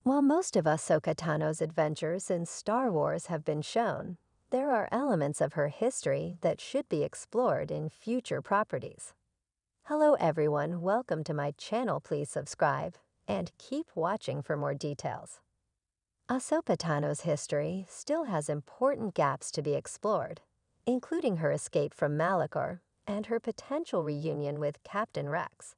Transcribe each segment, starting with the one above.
While most of Ahsoka Tano's adventures in Star Wars have been shown, there are elements of her history that should be explored in future properties. Hello everyone, welcome to my channel. Please subscribe and keep watching for more details. Ahsoka Tano's history still has important gaps to be explored, including her escape from Malachor and her potential reunion with Captain Rex.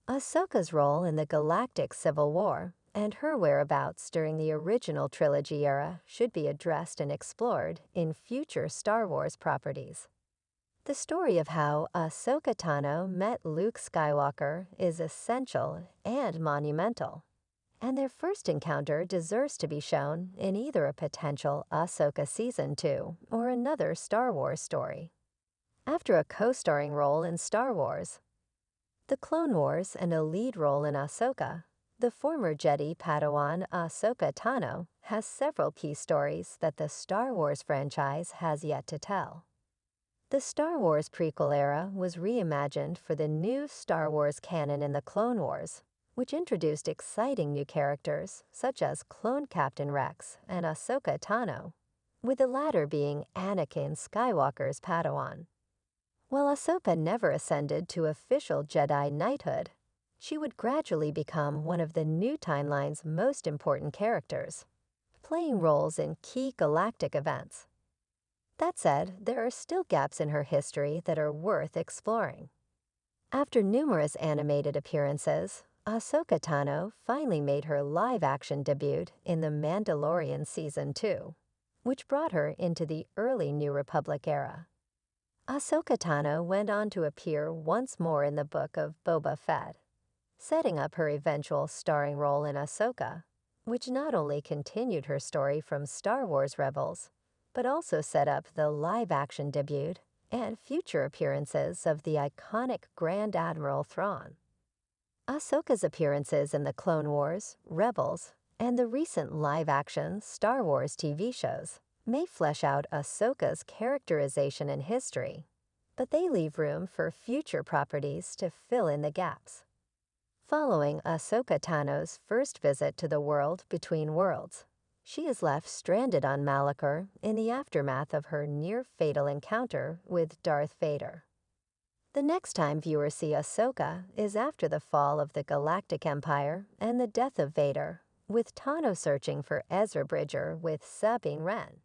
Ahsoka's role in the Galactic Civil War and her whereabouts during the original trilogy era should be addressed and explored in future Star Wars properties. The story of how Ahsoka Tano met Luke Skywalker is essential and monumental, and their first encounter deserves to be shown in either a potential Ahsoka Season 2 or another Star Wars story. After a co-starring role in Star Wars, The Clone Wars and a lead role in Ahsoka, the former Jedi Padawan Ahsoka Tano has several key stories that the Star Wars franchise has yet to tell. The Star Wars prequel era was reimagined for the new Star Wars canon in the Clone Wars, which introduced exciting new characters such as clone Captain Rex and Ahsoka Tano, with the latter being Anakin Skywalker's Padawan. While Ahsoka never ascended to official Jedi knighthood, she would gradually become one of the new timeline's most important characters, playing roles in key galactic events. That said, there are still gaps in her history that are worth exploring. After numerous animated appearances, Ahsoka Tano finally made her live-action debut in The Mandalorian Season 2, which brought her into the early New Republic era. Ahsoka Tano went on to appear once more in the Book of Boba Fett, setting up her eventual starring role in Ahsoka, which not only continued her story from Star Wars Rebels, but also set up the live-action debut and future appearances of the iconic Grand Admiral Thrawn. Ahsoka's appearances in the Clone Wars, Rebels, and the recent live-action Star Wars TV shows may flesh out Ahsoka's characterization and history, but they leave room for future properties to fill in the gaps. Following Ahsoka Tano's first visit to the world between worlds, she is left stranded on Malachor in the aftermath of her near-fatal encounter with Darth Vader. The next time viewers see Ahsoka is after the fall of the Galactic Empire and the death of Vader, with Tano searching for Ezra Bridger with Sabine Wren.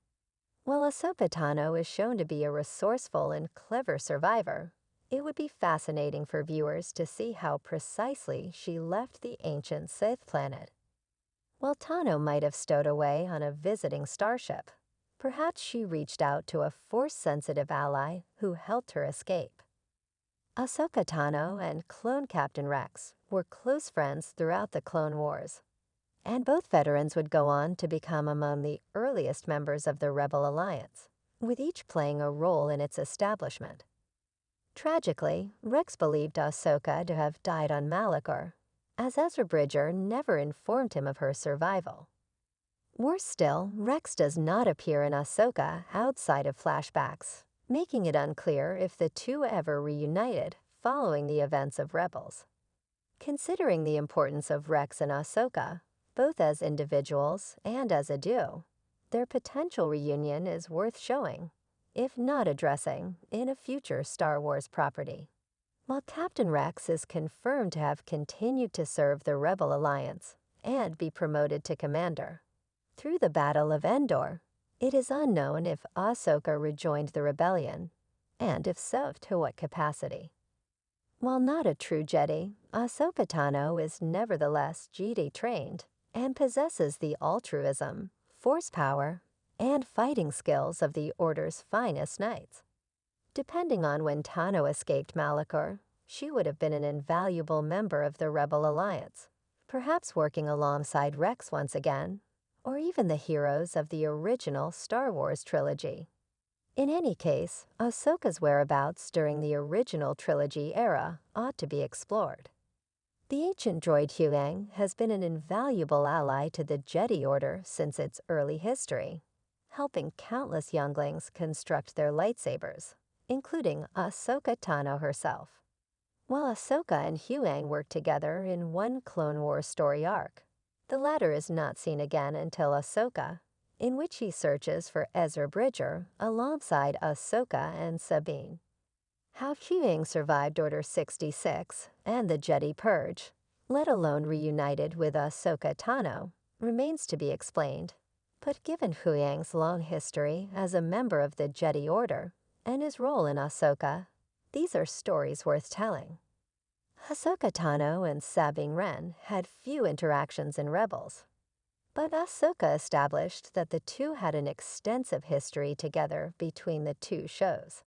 While Ahsoka Tano is shown to be a resourceful and clever survivor, it would be fascinating for viewers to see how precisely she left the ancient Sith planet. While Tano might have stowed away on a visiting starship, perhaps she reached out to a Force-sensitive ally who helped her escape. Ahsoka Tano and clone Captain Rex were close friends throughout the Clone Wars, and both veterans would go on to become among the earliest members of the Rebel Alliance, with each playing a role in its establishment. Tragically, Rex believed Ahsoka to have died on Malachor, as Ezra Bridger never informed him of her survival. Worse still, Rex does not appear in Ahsoka outside of flashbacks, making it unclear if the two ever reunited following the events of Rebels. Considering the importance of Rex and Ahsoka, both as individuals and as a duo, their potential reunion is worth showing, if not addressing, in a future Star Wars property. While Captain Rex is confirmed to have continued to serve the Rebel Alliance and be promoted to commander, through the Battle of Endor, it is unknown if Ahsoka rejoined the rebellion, and if so, to what capacity. While not a true Jedi, Ahsoka Tano is nevertheless Jedi trained and possesses the altruism, force power, and fighting skills of the Order's finest knights. Depending on when Tano escaped Malachor, she would have been an invaluable member of the Rebel Alliance, perhaps working alongside Rex once again, or even the heroes of the original Star Wars trilogy. In any case, Ahsoka's whereabouts during the original trilogy era ought to be explored. The ancient droid Huang has been an invaluable ally to the Jedi Order since its early history, helping countless younglings construct their lightsabers, including Ahsoka Tano herself. While Ahsoka and Huang worked together in one Clone Wars story arc, The latter is not seen again until Ahsoka, in which he searches for Ezra Bridger alongside Ahsoka and Sabine. How Huang survived Order 66 and the Jedi Purge, let alone reunited with Ahsoka Tano, remains to be explained. But given Huang's long history as a member of the Jedi Order and his role in Ahsoka, these are stories worth telling. Ahsoka Tano and Sabine Wren had few interactions in Rebels, but Ahsoka established that the two had an extensive history together between the two shows.